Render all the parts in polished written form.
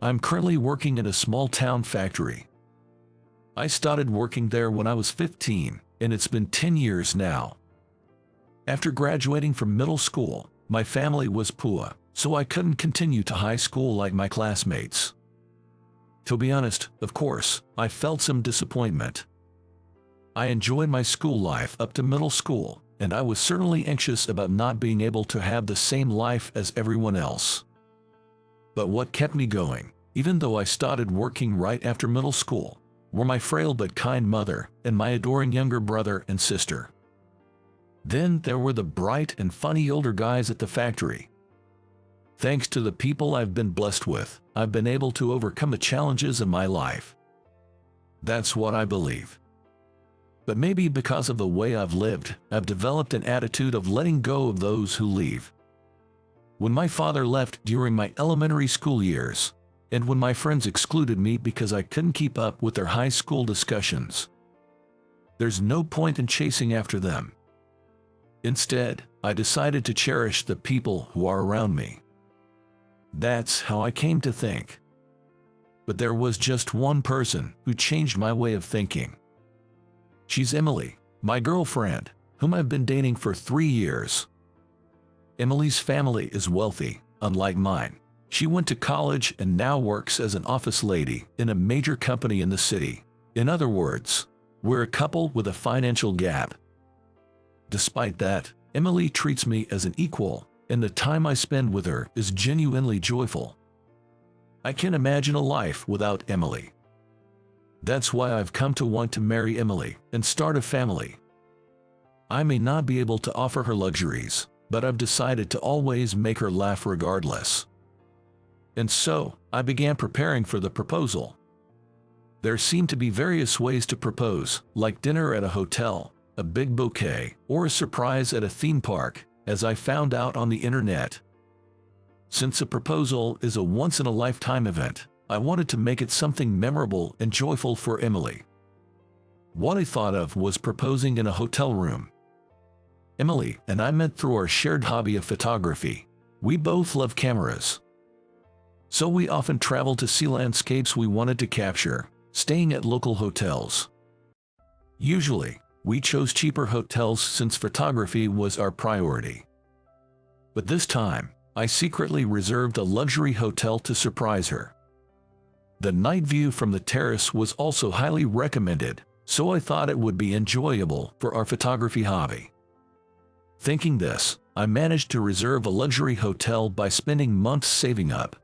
I'm currently working in a small-town factory. I started working there when I was 15, and it's been 10 years now. After graduating from middle school, my family was poor, so I couldn't continue to high school like my classmates. To be honest, of course, I felt some disappointment. I enjoyed my school life up to middle school, and I was certainly anxious about not being able to have the same life as everyone else. But what kept me going, even though I started working right after middle school, were my frail but kind mother and my adoring younger brother and sister. Then there were the bright and funny older guys at the factory. Thanks to the people I've been blessed with, I've been able to overcome the challenges in my life. That's what I believe. But maybe because of the way I've lived, I've developed an attitude of letting go of those who leave. When my father left during my elementary school years, and when my friends excluded me because I couldn't keep up with their high school discussions, there's no point in chasing after them. Instead, I decided to cherish the people who are around me. That's how I came to think. But there was just one person who changed my way of thinking. She's Emily, my girlfriend, whom I've been dating for 3 years. Emily's family is wealthy, unlike mine. She went to college and now works as an office lady in a major company in the city. In other words, we're a couple with a financial gap. Despite that, Emily treats me as an equal, and the time I spend with her is genuinely joyful. I can't imagine a life without Emily. That's why I've come to want to marry Emily and start a family. I may not be able to offer her luxuries, but I've decided to always make her laugh regardless. And so, I began preparing for the proposal. There seemed to be various ways to propose, like dinner at a hotel, a big bouquet, or a surprise at a theme park, as I found out on the internet. Since a proposal is a once-in-a-lifetime event, I wanted to make it something memorable and joyful for Emily. What I thought of was proposing in a hotel room. Emily and I met through our shared hobby of photography. We both love cameras. So we often traveled to see landscapes we wanted to capture, staying at local hotels. Usually, we chose cheaper hotels since photography was our priority. But this time, I secretly reserved a luxury hotel to surprise her. The night view from the terrace was also highly recommended, so I thought it would be enjoyable for our photography hobby. Thinking this, I managed to reserve a luxury hotel by spending months saving up.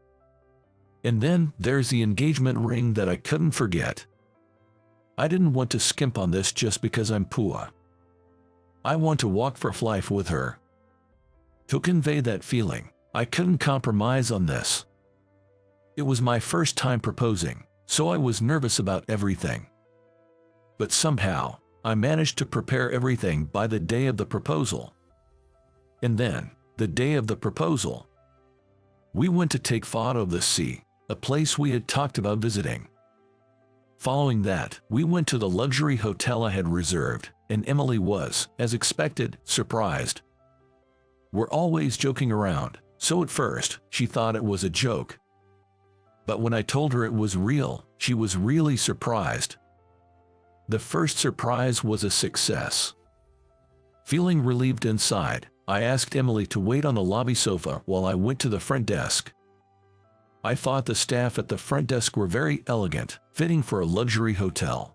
And then there's the engagement ring that I couldn't forget. I didn't want to skimp on this just because I'm poor. I want to walk for life with her. To convey that feeling, I couldn't compromise on this. It was my first time proposing, so I was nervous about everything. But somehow, I managed to prepare everything by the day of the proposal. And then, the day of the proposal, we went to take photo of the sea, a place we had talked about visiting. Following that, we went to the luxury hotel I had reserved, and Emily was, as expected, surprised. We're always joking around, so at first, she thought it was a joke. But when I told her it was real, she was really surprised. The first surprise was a success. Feeling relieved inside, I asked Emily to wait on the lobby sofa while I went to the front desk. I thought the staff at the front desk were very elegant, fitting for a luxury hotel.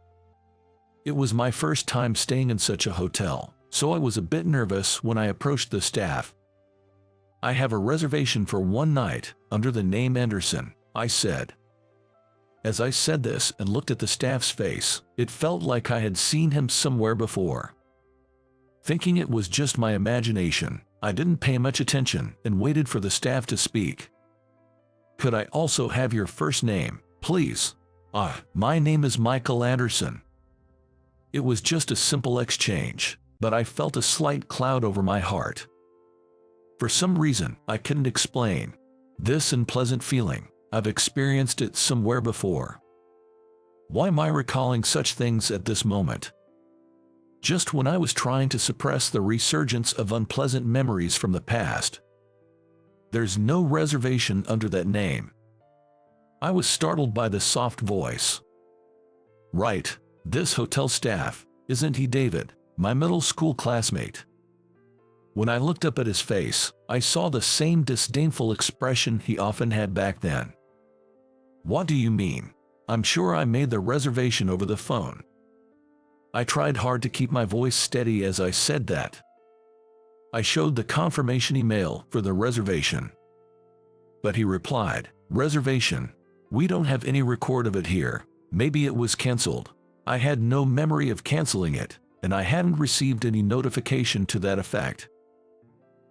It was my first time staying in such a hotel, so I was a bit nervous when I approached the staff. I have a reservation for one night, under the name Anderson, I said. As I said this and looked at the staff's face, it felt like I had seen him somewhere before. Thinking it was just my imagination, I didn't pay much attention and waited for the staff to speak. Could I also have your first name, please? My name is Michael Anderson. It was just a simple exchange, but I felt a slight cloud over my heart. For some reason, I couldn't explain this unpleasant feeling. I've experienced it somewhere before. Why am I recalling such things at this moment? Just when I was trying to suppress the resurgence of unpleasant memories from the past. There's no reservation under that name. I was startled by the soft voice. Right, this hotel staff, isn't he David, my middle school classmate? When I looked up at his face, I saw the same disdainful expression he often had back then. What do you mean? I'm sure I made the reservation over the phone. I tried hard to keep my voice steady as I said that. I showed the confirmation email for the reservation. But he replied, "Reservation? We don't have any record of it here. Maybe it was canceled." I had no memory of canceling it, and I hadn't received any notification to that effect.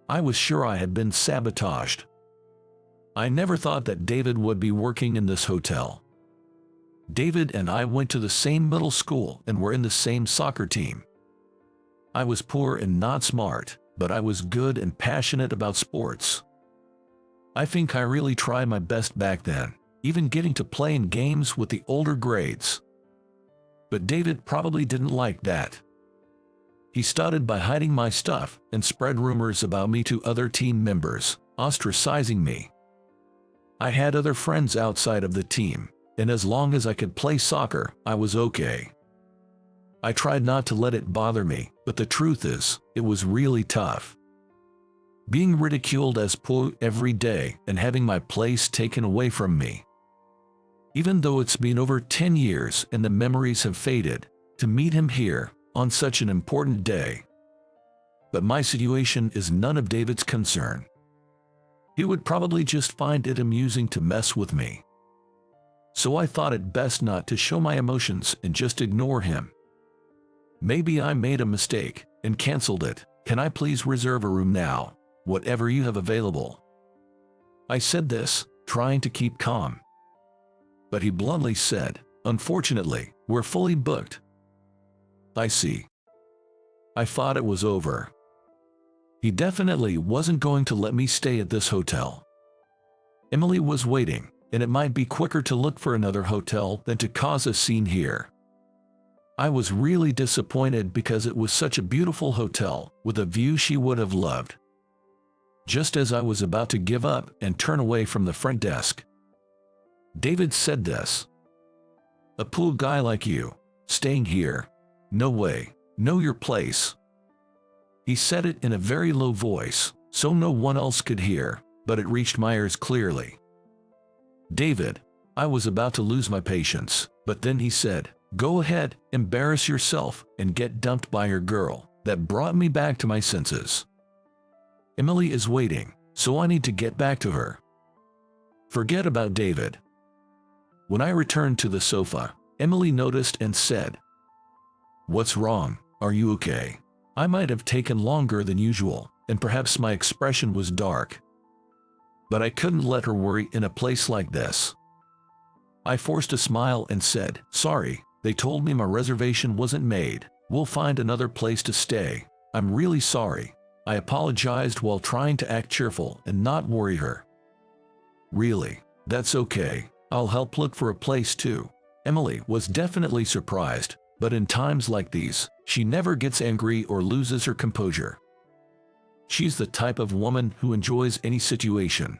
I was sure I had been sabotaged. I never thought that David would be working in this hotel. David and I went to the same middle school and were in the same soccer team. I was poor and not smart, but I was good and passionate about sports. I think I really tried my best back then, even getting to play in games with the older grades. But David probably didn't like that. He started by hiding my stuff and spread rumors about me to other team members, ostracizing me. I had other friends outside of the team, and as long as I could play soccer, I was okay. I tried not to let it bother me, but the truth is, it was really tough. Being ridiculed as poor every day and having my place taken away from me. Even though it's been over 10 years and the memories have faded, to meet him here, on such an important day. But my situation is none of David's concern. He would probably just find it amusing to mess with me. So I thought it best not to show my emotions and just ignore him. Maybe I made a mistake and canceled it. Can I please reserve a room now, whatever you have available? I said this, trying to keep calm. But he bluntly said, "Unfortunately, we're fully booked." I see. I thought it was over. He definitely wasn't going to let me stay at this hotel. Emily was waiting, and it might be quicker to look for another hotel than to cause a scene here. I was really disappointed because it was such a beautiful hotel with a view she would have loved. Just as I was about to give up and turn away from the front desk, David said this. "A poor guy like you, staying here? No way, know your place." He said it in a very low voice, so no one else could hear, but it reached my ears clearly. "David," I was about to lose my patience, but then he said, "Go ahead, embarrass yourself and get dumped by your girl." That brought me back to my senses. Emily is waiting, so I need to get back to her. Forget about David. When I returned to the sofa, Emily noticed and said, "What's wrong? Are you okay?" I might have taken longer than usual, and perhaps my expression was dark. But I couldn't let her worry in a place like this. I forced a smile and said, "Sorry, they told me my reservation wasn't made. We'll find another place to stay. I'm really sorry." I apologized while trying to act cheerful and not worry her. "Really? That's okay. I'll help look for a place too." Emily was definitely surprised, but in times like these, she never gets angry or loses her composure. She's the type of woman who enjoys any situation.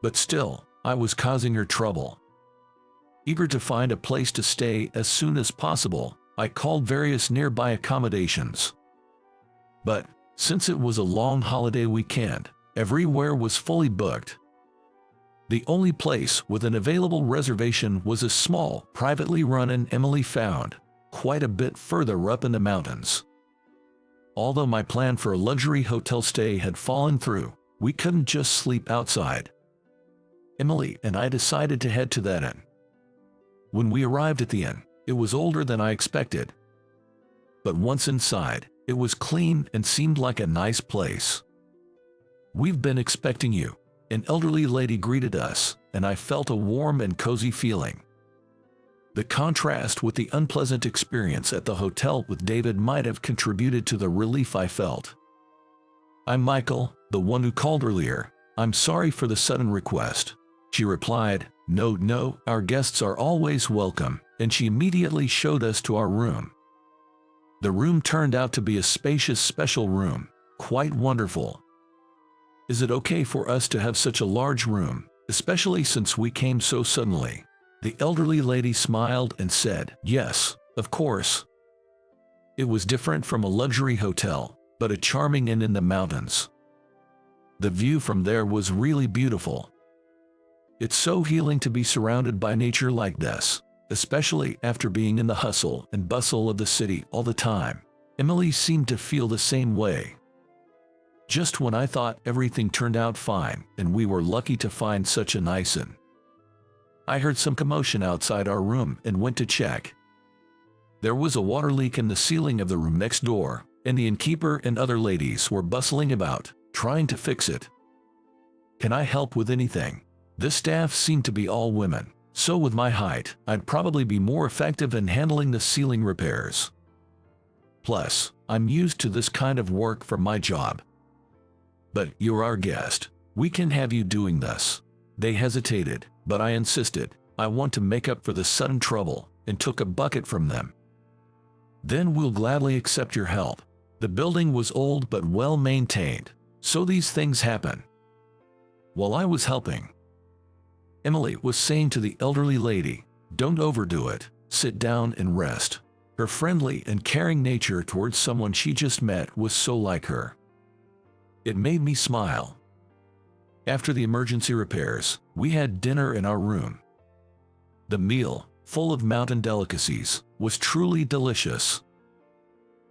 But still, I was causing her trouble. Eager to find a place to stay as soon as possible, I called various nearby accommodations. But, since it was a long holiday weekend, everywhere was fully booked. The only place with an available reservation was a small, privately run inn Emily found, quite a bit further up in the mountains. Although my plan for a luxury hotel stay had fallen through, we couldn't just sleep outside. Emily and I decided to head to that inn. When we arrived at the inn, it was older than I expected. But once inside, it was clean and seemed like a nice place. "We've been expecting you," an elderly lady greeted us, and I felt a warm and cozy feeling. The contrast with the unpleasant experience at the hotel with David might have contributed to the relief I felt. "I'm Michael, the one who called earlier. I'm sorry for the sudden request." She replied, No, our guests are always welcome," and she immediately showed us to our room. The room turned out to be a spacious special room, quite wonderful. "Is it okay for us to have such a large room?" especially since we came so suddenly. The elderly lady smiled and said, "Yes, of course." It was different from a luxury hotel, but a charming inn in the mountains. The view from there was really beautiful. It's so healing to be surrounded by nature like this, especially after being in the hustle and bustle of the city all the time. Emily seemed to feel the same way. Just when I thought everything turned out fine and we were lucky to find such a nice inn, I heard some commotion outside our room and went to check. There was a water leak in the ceiling of the room next door, and the innkeeper and other ladies were bustling about, trying to fix it. "Can I help with anything?" The staff seemed to be all women, so with my height, I'd probably be more effective in handling the ceiling repairs. Plus, I'm used to this kind of work for my job. "But you're our guest. We can have you doing this." They hesitated, but I insisted. I want to make up for the sudden trouble, and took a bucket from them. "Then we'll gladly accept your help." The building was old but well maintained, so these things happen. While I was helping, Emily was saying to the elderly lady, "Don't overdo it, sit down and rest." Her friendly and caring nature towards someone she just met was so like her. It made me smile. After the emergency repairs, we had dinner in our room. The meal, full of mountain delicacies, was truly delicious.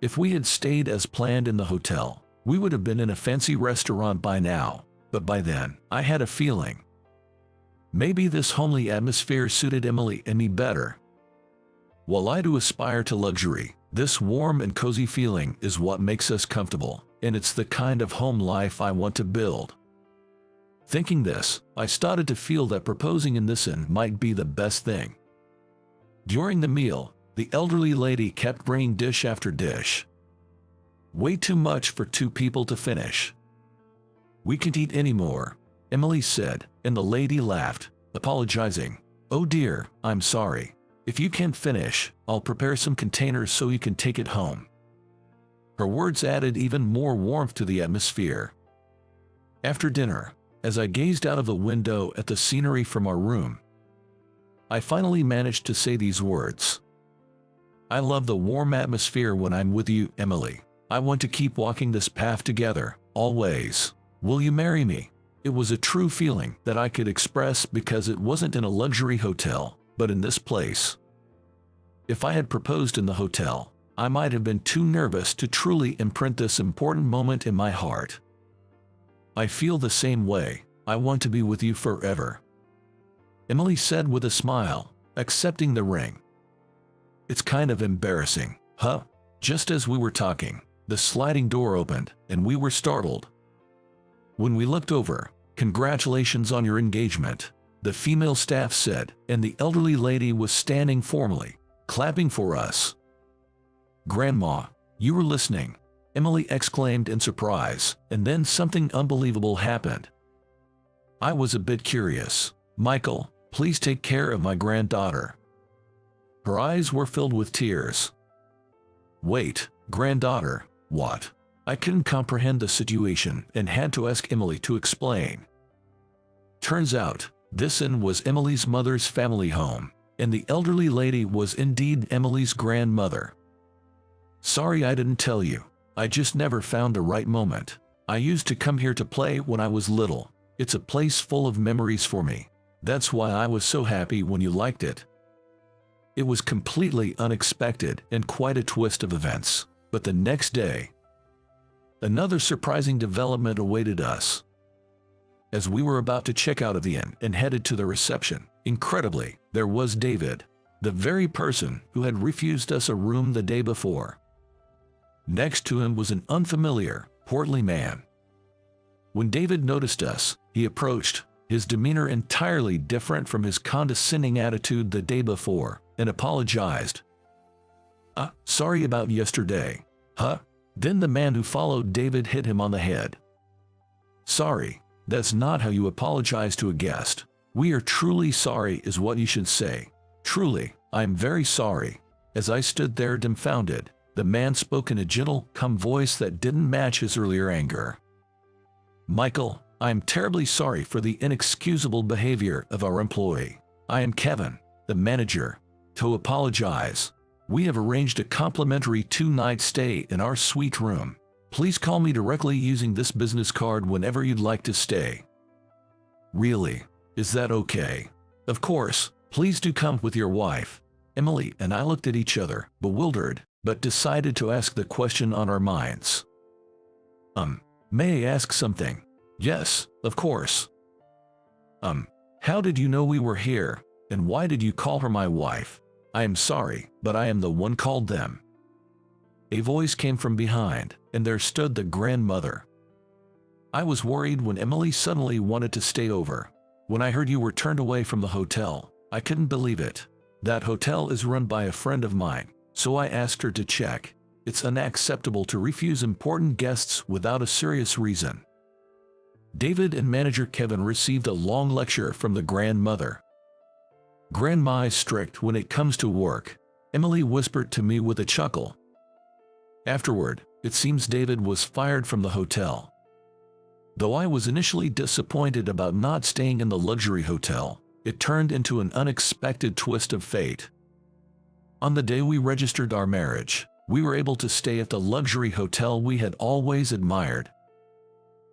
If we had stayed as planned in the hotel, we would have been in a fancy restaurant by now, but by then, I had a feeling. Maybe this homely atmosphere suited Emily and me better. While I do aspire to luxury, this warm and cozy feeling is what makes us comfortable, and it's the kind of home life I want to build. Thinking this, I started to feel that proposing in this inn might be the best thing. During the meal, the elderly lady kept bringing dish after dish. Way too much for 2 people to finish. "We can't eat anymore," Emily said, and the lady laughed, apologizing. "Oh dear, I'm sorry. If you can't finish, I'll prepare some containers so you can take it home." Her words added even more warmth to the atmosphere. After dinner, as I gazed out of the window at the scenery from our room, I finally managed to say these words. "I love the warm atmosphere when I'm with you, Emily. I want to keep walking this path together, always. Will you marry me?" It was a true feeling that I could express because it wasn't in a luxury hotel, but in this place. If I had proposed in the hotel, I might have been too nervous to truly imprint this important moment in my heart. I feel the same way. I want to be with you forever," Emily said with a smile, accepting the ring. "It's kind of embarrassing, huh?" Just as we were talking, the sliding door opened, and we were startled. When we looked over, "Congratulations on your engagement," the female staff said, and the elderly lady was standing formally, clapping for us. "Grandma, you were listening," Emily exclaimed in surprise, and then something unbelievable happened. I was a bit curious. "Michael, please take care of my granddaughter." Her eyes were filled with tears. "Wait, granddaughter, what?" I couldn't comprehend the situation and had to ask Emily to explain. Turns out, this inn was Emily's mother's family home, and the elderly lady was indeed Emily's grandmother. "Sorry I didn't tell you. I just never found the right moment. I used to come here to play when I was little. It's a place full of memories for me. That's why I was so happy when you liked it." It was completely unexpected and quite a twist of events, but the next day, another surprising development awaited us. As we were about to check out of the inn and headed to the reception, incredibly, there was David, the very person who had refused us a room the day before. Next to him was an unfamiliar, portly man. When David noticed us, he approached, his demeanor entirely different from his condescending attitude the day before, and apologized. Sorry about yesterday." "Huh?" Then the man who followed David hit him on the head. "Sorry, that's not how you apologize to a guest. We are truly sorry is what you should say. Truly, I am very sorry." As I stood there dumbfounded, the man spoke in a gentle, calm voice that didn't match his earlier anger. "Michael, I am terribly sorry for the inexcusable behavior of our employee. I am Kevin, the manager. To apologize. We have arranged a complimentary 2-night stay in our suite room. Please call me directly using this business card whenever you'd like to stay. Really? Is that okay? Of course, please do come with your wife. Emily and I looked at each other, bewildered, but decided to ask the question on our minds. May I ask something? Yes, of course. How did you know we were here, and why did you call her my wife? I am sorry, but I am the one called them. A voice came from behind, and there stood the grandmother. I was worried when Emily suddenly wanted to stay over. When I heard you were turned away from the hotel, I couldn't believe it. That hotel is run by a friend of mine, so I asked her to check. It's unacceptable to refuse important guests without a serious reason. David and manager Kevin received a long lecture from the grandmother. Grandma is strict when it comes to work, Emily whispered to me with a chuckle. Afterward, it seems David was fired from the hotel. Though I was initially disappointed about not staying in the luxury hotel, it turned into an unexpected twist of fate. On the day we registered our marriage, we were able to stay at the luxury hotel we had always admired.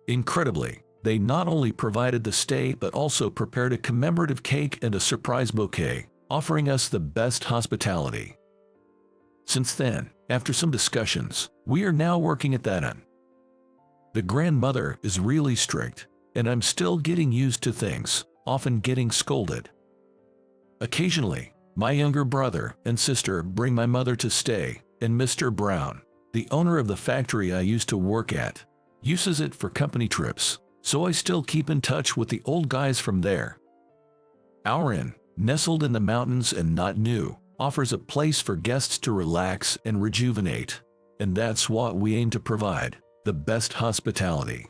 Incredibly, they not only provided the stay but also prepared a commemorative cake and a surprise bouquet, offering us the best hospitality. Since then, after some discussions, we are now working at that inn. The grandmother is really strict, and I'm still getting used to things, often getting scolded. Occasionally, my younger brother and sister bring my mother to stay, and Mr. Brown, the owner of the factory I used to work at, uses it for company trips, so I still keep in touch with the old guys from there. Our inn, nestled in the mountains and not new, offers a place for guests to relax and rejuvenate, and that's what we aim to provide, the best hospitality.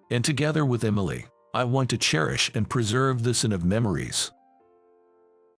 And together with Emily, I want to cherish and preserve this inn of memories.